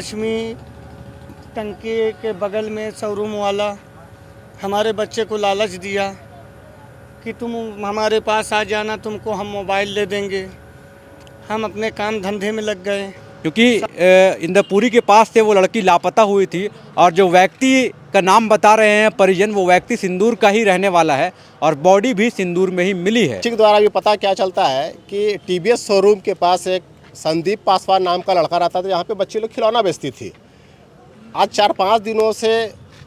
लक्ष्मी टंकी के बगल में शोरूम वाला हमारे बच्चे को लालच दिया कि तुम हमारे पास आ जाना, तुमको हम मोबाइल दे देंगे। हम अपने काम धंधे में लग गए। क्योंकि इंदपुरी के पास से वो लड़की लापता हुई थी और जो व्यक्ति का नाम बता रहे हैं परिजन, वो व्यक्ति सिंदूर का ही रहने वाला है और बॉडी भी सिंदूर में ही मिली है। के द्वारा भी पता क्या चलता है कि टीवीएस शोरूम के पास एक संदीप पासवान नाम का लड़का रहता था, यहाँ पे बच्चे लोग खिलौना बेचती थी। आज 4-5 दिनों से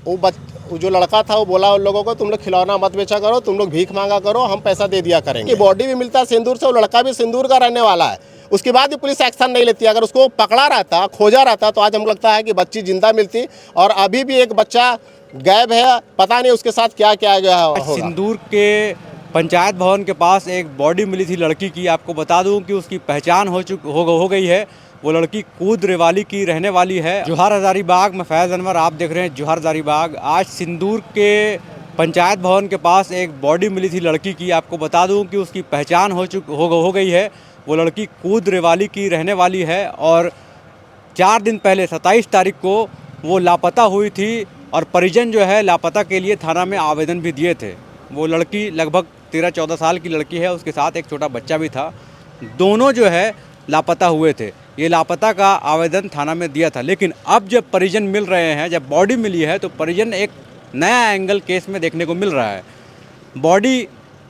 वो जो लड़का था वो बोला उन लोगों को, तुम लोग खिलौना मत बेचा करो, तुम लोग भीख मांगा करो, हम पैसा दे दिया करेंगे। बॉडी भी मिलता है सिंदूर से, वो लड़का भी सिंदूर का रहने वाला है। उसके बाद भी पुलिस एक्शन नहीं लेती। अगर उसको पकड़ा रहता, खोजा रहता, तो आज हमको लगता है कि बच्ची जिंदा मिलती। और अभी भी एक बच्चा गायब है, पता नहीं उसके साथ क्या क्या गया होगा। सिंदूर के पंचायत भवन के पास एक बॉडी मिली थी लड़की की। आपको बता दूं कि उसकी पहचान हो गई है। वो लड़की कूदरेवाली की रहने वाली है। जोहार हजारीबाग में फैज़ अनवर आप देख रहे हैं जोहार हजारीबाग। आज सिंदूर के पंचायत भवन के पास एक बॉडी मिली थी लड़की की। आपको बता दूं कि उसकी पहचान हो गई है। वो लड़की कूदरेवाली की रहने वाली है और 4 दिन पहले 27 तारीख को वो लापता हुई थी और परिजन जो है लापता के लिए थाना में आवेदन भी दिए थे। वो लड़की लगभग 13-14 साल की लड़की है, उसके साथ एक छोटा बच्चा भी था। दोनों जो है लापता हुए थे। ये लापता का आवेदन थाना में दिया था, लेकिन अब जब परिजन मिल रहे हैं, जब बॉडी मिली है, तो परिजन एक नया एंगल केस में देखने को मिल रहा है। बॉडी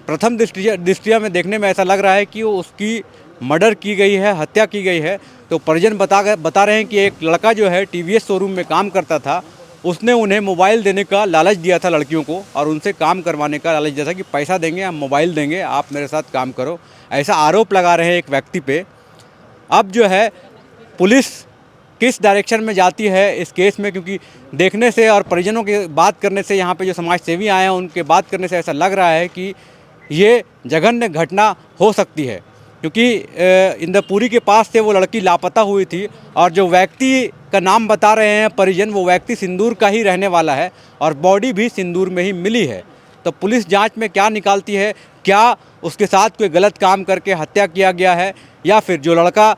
प्रथम दृष्टिया में देखने में ऐसा लग रहा है कि वो उसकी मर्डर की गई है, हत्या की गई है। तो परिजन बता रहे हैं कि एक लड़का जो है टीवीएस शोरूम में काम करता था, उसने उन्हें मोबाइल देने का लालच दिया था लड़कियों को, और उनसे काम करवाने का लालच दिया था कि पैसा देंगे, हम मोबाइल देंगे, आप मेरे साथ काम करो। ऐसा आरोप लगा रहे हैं एक व्यक्ति पे। अब जो है पुलिस किस डायरेक्शन में जाती है इस केस में, क्योंकि देखने से और परिजनों की बात करने से, यहाँ पे जो समाज सेवी आए हैं उनके बात करने से ऐसा लग रहा है कि ये जघन्य घटना हो सकती है। क्योंकि इंदपुरी के पास से वो लड़की लापता हुई थी और जो व्यक्ति का नाम बता रहे हैं परिजन, वो व्यक्ति सिंदूर का ही रहने वाला है और बॉडी भी सिंदूर में ही मिली है। तो पुलिस जांच में क्या निकालती है, क्या उसके साथ कोई गलत काम करके हत्या किया गया है, या फिर जो लड़का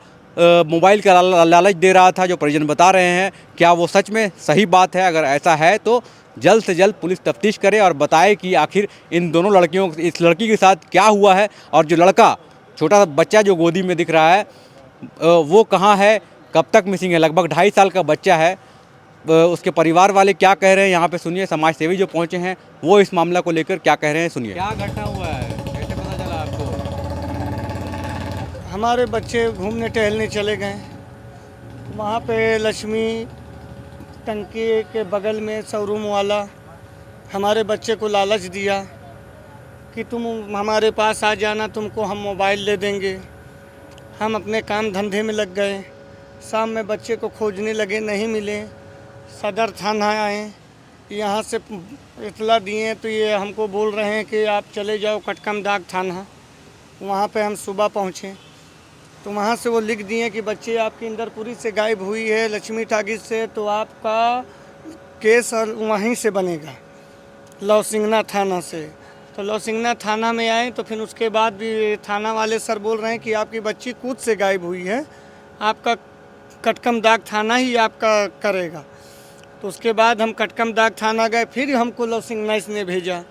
मोबाइल का लालच दे रहा था, जो परिजन बता रहे हैं, क्या वो सच में सही बात है। अगर ऐसा है तो जल्द से जल्द पुलिस तफ्तीश करे और बताए कि आखिर इन दोनों लड़कियों, इस लड़की के साथ क्या हुआ है, और जो लड़का छोटा बच्चा जो गोदी में दिख रहा है वो कहाँ है, कब तक मिसिंग है। लगभग 2.5 साल का बच्चा है। उसके परिवार वाले क्या कह रहे हैं, यहाँ पे सुनिए। समाज सेवी जो पहुँचे हैं वो इस मामला को लेकर क्या कह रहे हैं, सुनिए। क्या घटना हुआ है, कैसे पता चला आपको? हमारे बच्चे घूमने टहलने चले गए। वहाँ पे लक्ष्मी टंकी के बगल में शोरूम वाला हमारे बच्चे को लालच दिया कि तुम हमारे पास आ जाना, तुमको हम मोबाइल दे देंगे। हम अपने काम धंधे में लग गए। शाम में बच्चे को खोजने लगे, नहीं मिले। सदर थाना आए, यहाँ से इतला दिए तो ये हमको बोल रहे हैं कि आप चले जाओ कटकमदाग थाना। वहाँ पे हम सुबह पहुँचे तो वहाँ से वो लिख दिए कि बच्चे आपकी इंदरपुरी से गायब हुई है, लक्ष्मी टागिस से, तो आपका केस और वहीं से बनेगा, लौसिंगना थाना से। तो लौसिंगना थाना में आए तो फिर उसके बाद भी थाना वाले सर बोल रहे हैं कि आपकी बच्ची कूद से गायब हुई है, आपका कटकमदाग थाना ही आपका करेगा। तो उसके बाद हम कटकमदाग थाना गए, फिर हमको लौसिंगना ने भेजा।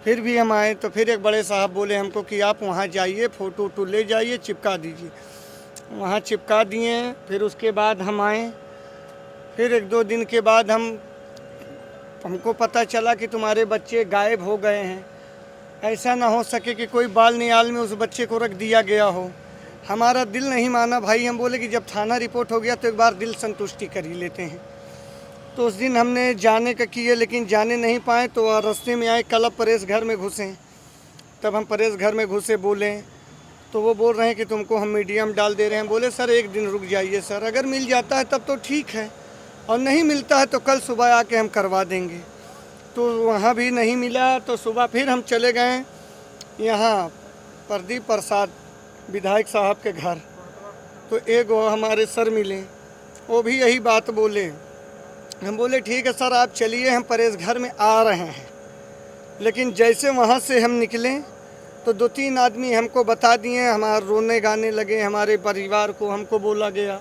फिर भी हम आए तो फिर एक बड़े साहब बोले हमको कि आप वहाँ जाइए, फ़ोटो वोटो ले जाइए, चिपका दीजिए। वहाँ चिपका दिए। फिर उसके बाद हम आए। फिर 1-2 दिन के बाद हमको पता चला कि तुम्हारे बच्चे गायब हो गए हैं। ऐसा ना हो सके कि कोई बाल नियाल में उस बच्चे को रख दिया गया हो। हमारा दिल नहीं माना भाई। हम बोले कि जब थाना रिपोर्ट हो गया तो एक बार दिल संतुष्टि कर ही लेते हैं। तो उस दिन हमने जाने का किए, लेकिन जाने नहीं पाए। तो रास्ते में आए, कल परेश घर में घुसे। तब हम परेश घर में घुसे, बोले तो वो बोल रहे हैं कि तुमको हम मीडियम डाल दे रहे हैं। बोले सर 1 दिन रुक जाइए सर, अगर मिल जाता है तब तो ठीक है, और नहीं मिलता है तो कल सुबह आके हम करवा देंगे। तो वहाँ भी नहीं मिला। तो सुबह फिर हम चले गए यहाँ प्रदीप प्रसाद विधायक साहब के घर। तो एक हमारे सर मिले, वो भी यही बात बोले। हम बोले ठीक है सर आप चलिए, हम परेश घर में आ रहे हैं। लेकिन जैसे वहाँ से हम निकले तो 2-3 आदमी हमको बता दिए। हमारे रोने गाने लगे, हमारे परिवार को हमको बोला गया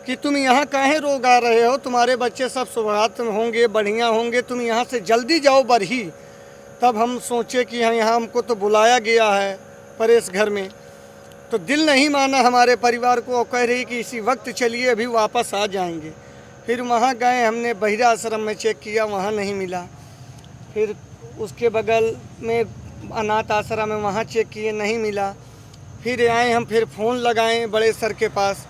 कि तुम यहाँ काहे रोग आ रहे हो, तुम्हारे बच्चे सब सुहात होंगे, बढ़िया होंगे, तुम यहाँ से जल्दी जाओ बरही। तब हम सोचे कि यहाँ हमको तो बुलाया गया है परेश घर में, तो दिल नहीं माना हमारे परिवार को और कह रही कि इसी वक्त चलिए अभी वापस आ जाएंगे। फिर वहाँ गए, हमने बहिरा आश्रम में चेक किया, वहाँ नहीं मिला। फिर उसके बगल में अनाथ आश्रम है, वहाँ चेक किए, नहीं मिला। फिर आए हम, फिर फ़ोन लगाए बड़े सर के पास,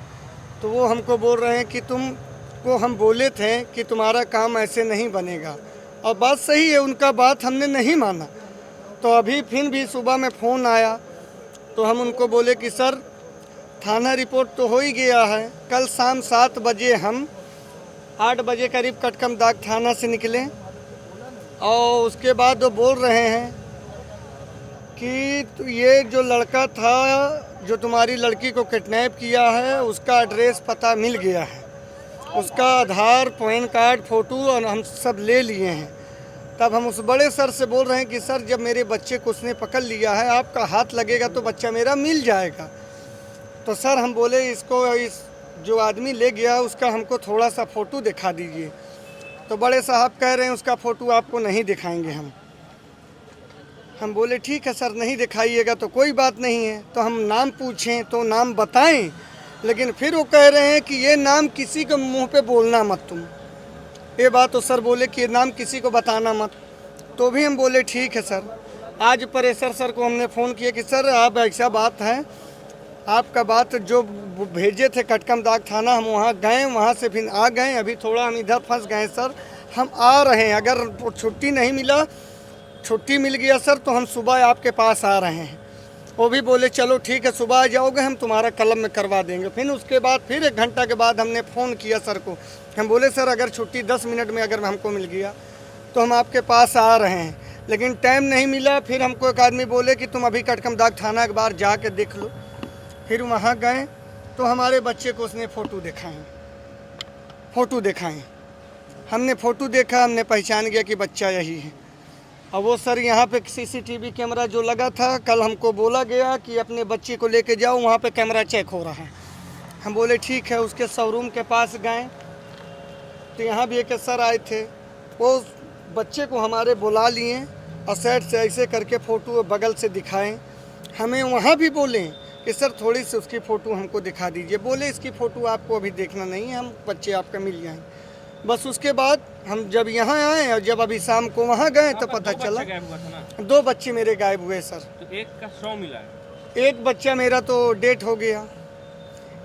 तो वो हमको बोल रहे हैं कि तुमको हम बोले थे कि तुम्हारा काम ऐसे नहीं बनेगा। और बात सही है, उनका बात हमने नहीं माना। तो अभी फिर भी सुबह में फ़ोन आया तो हम उनको बोले कि सर थाना रिपोर्ट तो हो ही गया है, कल शाम 7 बजे हम 8 बजे करीब कटकमदाग थाना से निकले। और उसके बाद वो बोल रहे हैं कि ये जो लड़का था जो तुम्हारी लड़की को किडनैप किया है, उसका एड्रेस पता मिल गया है, उसका आधार, पैन कार्ड, फ़ोटो और हम सब ले लिए हैं। तब हम उस बड़े सर से बोल रहे हैं कि सर जब मेरे बच्चे को उसने पकड़ लिया है, आपका हाथ लगेगा तो बच्चा मेरा मिल जाएगा। तो सर हम बोले इसको, इस जो आदमी ले गया उसका हमको थोड़ा सा फ़ोटो दिखा दीजिए। तो बड़े साहब कह रहे हैं उसका फ़ोटो आपको नहीं दिखाएंगे हम बोले ठीक है सर, नहीं दिखाइएगा तो कोई बात नहीं है। तो हम नाम पूछें तो नाम बताएं, लेकिन फिर वो कह रहे हैं कि ये नाम किसी के मुंह पे बोलना मत तुम। ये बात तो सर बोले कि ये नाम किसी को बताना मत। तो भी हम बोले ठीक है सर। आज परेशर सर को हमने फ़ोन किया कि सर आप ऐसा बात है, आपका बात जो भेजे थे कटकमदाग थाना, हम वहाँ गए, वहाँ से फिर आ गए। अभी थोड़ा हम इधर फंस गए सर, हम आ रहे हैं। अगर छुट्टी नहीं मिला, छुट्टी मिल गया सर तो हम सुबह आपके पास आ रहे हैं। वो भी बोले चलो ठीक है, सुबह आ जाओगे, हम तुम्हारा कलम में करवा देंगे। फिर उसके बाद फिर 1 घंटा के बाद हमने फ़ोन किया सर को। हम बोले सर अगर छुट्टी 10 मिनट में अगर हमको मिल गया तो हम आपके पास आ रहे हैं, लेकिन टाइम नहीं मिला। फिर हमको एक आदमी बोले कि तुम अभी कटकमदाग थाना एक बार जा के देख लो। फिर वहाँ गए तो हमारे बच्चे को उसने फ़ोटो दिखाएँ। हमने फ़ोटो देखा, हमने पहचान गया कि बच्चा यही है। और वो सर यहाँ पे CCTV कैमरा जो लगा था, कल हमको बोला गया कि अपने बच्चे को लेके जाओ, वहाँ पे कैमरा चेक हो रहा है। हम बोले ठीक है। उसके शोरूम के पास गए तो यहाँ भी एक सर आए थे, वो बच्चे को हमारे बुला लिए और साइड से ऐसे करके फ़ोटो बगल से दिखाएं। हमें वहाँ भी बोले कि सर थोड़ी सी उसकी फ़ोटो हमको दिखा दीजिए। बोले इसकी फ़ोटो आपको अभी देखना नहीं है, हम बच्चे आपका मिल जाएँ। बस उसके बाद हम जब यहाँ आए और जब अभी शाम को वहाँ गए तो पता चला 2 बच्चे मेरे गायब हुए सर। तो एक का शव मिला है, एक बच्चा मेरा तो डेथ हो गया,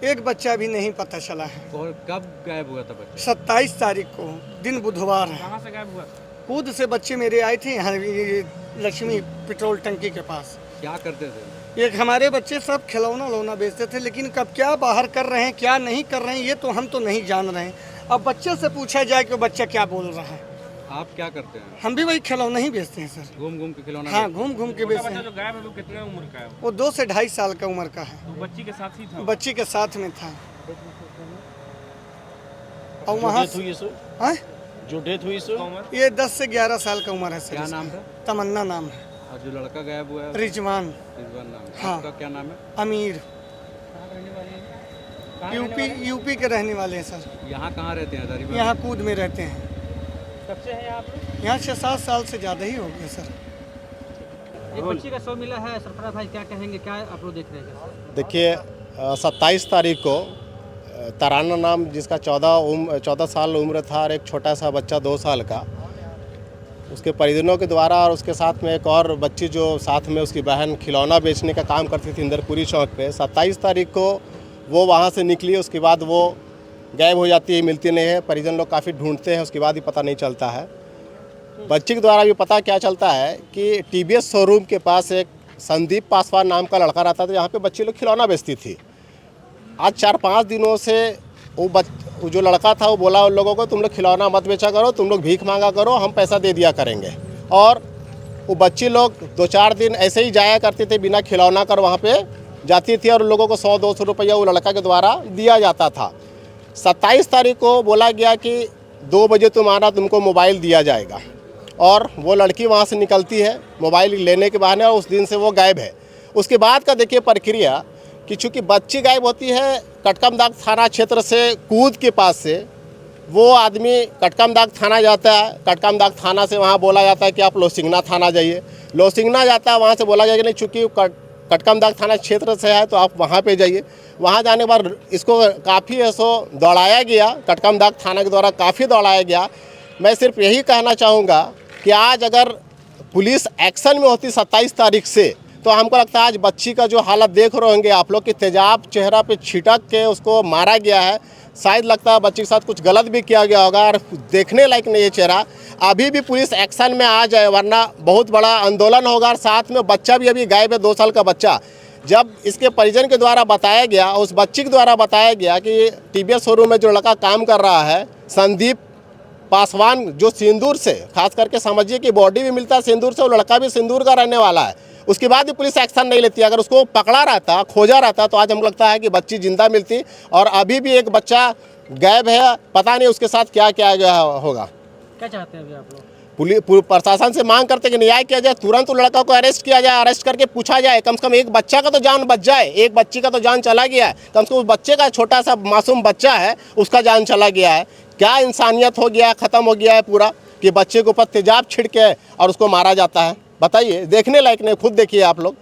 एक बच्चा अभी नहीं पता चला है। और कब गायब हुआ था बच्चा? 27 तारीख को, दिन बुधवार है। कहाँ से गायब हुआ? कूद से बच्चे मेरे आए थे यहाँ लक्ष्मी पेट्रोल टंकी के पास। क्या करते थे? एक हमारे बच्चे सब खिलौना बेचते थे, लेकिन कब क्या बाहर कर रहे हैं क्या नहीं कर रहे हैं ये तो हम तो नहीं जान रहे हैं। अब बच्चे से पूछा जाए कि बच्चा क्या बोल रहा है। आप क्या करते हैं? हम भी वही खिलौना ही बेचते हैं सर। घूम के खिलौना? हाँ, घूम के बेचते बच्चा हैं। जो गायब है वो कितने उम्र का है? वो 2 से 2.5 साल का उम्र का है। तो बच्ची के साथ ही था? बच्ची के साथ में था। और वहाँ जो डेथ हुई सो ये 10 से 11 साल का उम्र है सर। क्या नाम था? तमन्ना नाम है। और जो लड़का गायब हुआ है? रिजवान नाम है। हाँ। आपका क्या नाम है? अमीर। यूपी के रहने वाले हैं सर। यहाँ कहाँ रहते हैं? हजारीबाग? यहाँ कूद में रहते हैं। कब से है आप? यहाँ 6-7 साल से ज़्यादा ही हो गया सर। एक बच्ची का शव मिला है, सरफराज भाई क्या कहेंगे, क्या आप लोग देख रहे हैं? देखिए 27 तारीख को तराना नाम जिसका 14 साल उम्र था और एक छोटा सा बच्चा 2 साल का, उसके परिजनों के द्वारा और उसके साथ में एक और बच्ची जो साथ में उसकी बहन खिलौना बेचने का काम करती थी इंदरपुरी चौक पे, 27 तारीख को वो वहाँ से निकली। उसके बाद वो गायब हो जाती है, मिलती नहीं है। परिजन लोग काफ़ी ढूंढते हैं, उसके बाद ही पता नहीं चलता है। बच्ची के द्वारा भी पता क्या चलता है कि TVS शोरूम के पास एक संदीप पासवान नाम का लड़का रहता था, जहाँ पे बच्ची लोग खिलौना बेचती थी। आज 4-5 दिनों से वो जो लड़का था वो बोला उन लोगों को तुम लोग खिलौना मत बेचा करो, तुम लोग भीख मांगा करो, हम पैसा दे दिया करेंगे। और वो बच्ची लोग 2-4 दिन ऐसे ही जाया करते थे बिना खिलौना कर, वहाँ पे जाती थी और उन लोगों को 100-200 रुपया वो लड़का के द्वारा दिया जाता था। 27 तारीख को बोला गया कि 2 बजे तुम आना, तुमको मोबाइल दिया जाएगा। और वो लड़की वहाँ से निकलती है मोबाइल लेने के बहाने और उस दिन से वो गायब है। उसके बाद का देखिए प्रक्रिया कि चूँकि बच्ची गायब होती है कटकमदाग थाना क्षेत्र से कूद के पास से वो आदमी कटकमदाग थाना जाता है। कटकमदाग थाना से वहाँ बोला जाता है कि आप लोसिंगना थाना जाइए। लोसिंगना जाता है, वहाँ से बोला जाएगा नहीं चूँकि कटकमदाग थाना क्षेत्र से है तो आप वहाँ पे जाइए। वहाँ जाने के बाद इसको काफ़ी ऐसो दौड़ाया गया, कटकमदाग थाना के द्वारा काफ़ी दौड़ाया गया। मैं सिर्फ यही कहना चाहूँगा कि आज अगर पुलिस एक्शन में होती 27 तारीख से, तो हमको लगता है आज बच्ची का जो हालत देख रहे होंगे आप लोग कि तेजाब चेहरा पे छिटक के उसको मारा गया है। शायद लगता है बच्ची के साथ कुछ गलत भी किया गया होगा और देखने लायक नहीं है चेहरा। अभी भी पुलिस एक्शन में आ जाए वरना बहुत बड़ा आंदोलन होगा। और साथ में बच्चा भी अभी गायब है, 2 साल का बच्चा। जब इसके परिजन के द्वारा बताया गया, उस बच्ची के द्वारा बताया गया कि टीवीएस शोरूम में जो लड़का काम कर रहा है संदीप पासवान, जो सिंदूर से, खास करके समझिए कि बॉडी भी मिलता है सिंदूर से, वो लड़का भी सिंदूर का रहने वाला है। उसके बाद भी पुलिस एक्शन नहीं लेती। अगर उसको पकड़ा रहता, खोजा रहता, तो आज हमको लगता है कि बच्ची जिंदा मिलती। और अभी भी एक बच्चा गायब है, पता नहीं उसके साथ क्या क्या गया होगा। क्या चाहते हैं अभी आप लोग? पुलिस प्रशासन से मांग करते कि न्याय किया जाए, तुरंत उस लड़का को अरेस्ट किया जाए, अरेस्ट करके पूछा जाए। कम से कम एक बच्चा का तो जान बच जाए। एक बच्ची का तो जान चला गया है, कम से कम उस बच्चे का, छोटा सा मासूम बच्चा है, उसका जान चला गया है। क्या इंसानियत हो गया है, ख़त्म हो गया है पूरा, कि बच्चे के ऊपर तेजाब छिड़के और उसको मारा जाता है। बताइए, देखने लायक नहीं, खुद देखिए आप लोग।